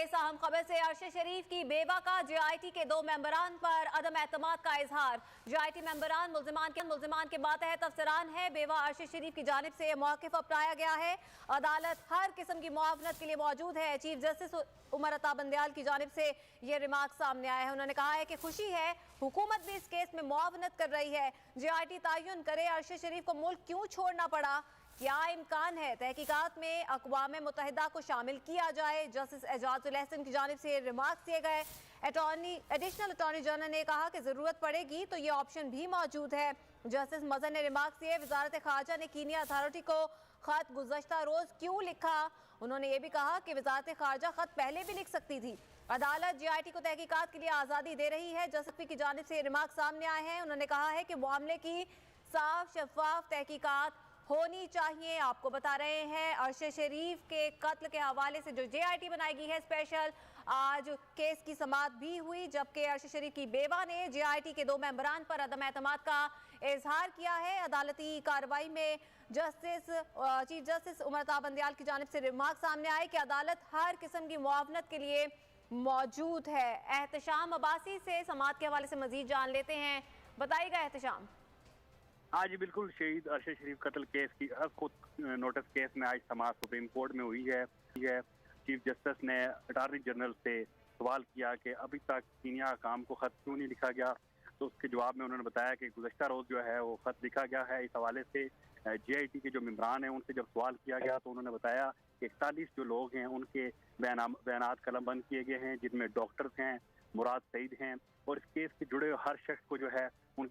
बढ़ेंगे इस अहम खबर से। अरशद शरीफ की बेवा का जेआईटी के 2 मेंबरान पर अदम एतमाद का इजहार। जेआईटी मेंबरान मुल्जिमान के मातहत अफसरान है। बेवा अरशद शरीफ की जानिब से मौक़िफ़ अपनाया गया है। अदालत हर किस्म की मुआवनत के लिए मौजूद है। चीफ जस्टिस उमर अता बंदयाल की जानिब से ये रिमार्क सामने आया है। उन्होंने कहा है कि खुशी है हुकूमत भी इस केस में मुआवनत कर रही है। जेआईटी तयन करे अरशद शरीफ को मुल्क क्यों छोड़ना पड़ा, क्या इम्कान है तहकीकात में अक़वाम मुत्तहिदा को शामिल किया जाए। जस्टिस एजाजुल एहसन की जानिब से रिमार्क्स दिए गए। एडिशनल अटॉर्नी जनरल ने कहा कि ज़रूरत पड़ेगी तो ये ऑप्शन भी मौजूद है। जस्टिस मजहर ने रिमार्क्स दिए। वजारत खारजा ने कीनिया अथॉरिटी को ख़त गुज़श्ता रोज़ क्यों लिखा। उन्होंने ये भी कहा कि वजारत खारजा ख़त पहले भी लिख सकती थी। अदालत जेआईटी को तहकीकात के लिए आज़ादी दे रही है। जस्टिस की जानिब से रिमार्क सामने आए हैं। उन्होंने कहा है कि मामले की साफ शफाफ तहकीकात होनी चाहिए। आपको बता रहे हैं अरशद शरीफ के कत्ल के हवाले से जो जेआईटी बनाई गई है स्पेशल, आज केस की समाअत भी हुई, जबकि अरशद शरीफ की बेवा ने जेआईटी के 2 मेंबरान पर अदम एतमाद का इजहार किया है। अदालती कार्रवाई में चीफ जस्टिस उमर अता बंदयाल की जानिब से रिमार्क सामने आए कि अदालत हर किस्म की मुआवनत के लिए मौजूद है। एहतशाम अब्बासी से समाअत के हवाले से मजीद जान लेते हैं, बताइएगा एहतशाम। हाँ जी बिल्कुल, शहीद अरशद शरीफ कत्ल केस की खुद नोटिस केस में आज समाअत सुप्रीम कोर्ट में हुई है। चीफ जस्टिस ने अटॉर्नी जनरल से सवाल किया कि अभी तक कीनिया काम को खत क्यों नहीं लिखा गया, तो उसके जवाब में उन्होंने बताया कि गुज़श्ता रोज़ जो है वो खत लिखा गया है। इस हवाले से जेआईटी के जो मेंबरान हैं उनसे जब सवाल किया गया तो उन्होंने बताया कि 41 जो लोग हैं उनके बयानात कलमबंद किए गए हैं, जिनमें डॉक्टर्स हैं, मुराद सईद हैं, और इस केस से जुड़े हर शख्स को जो है उनकी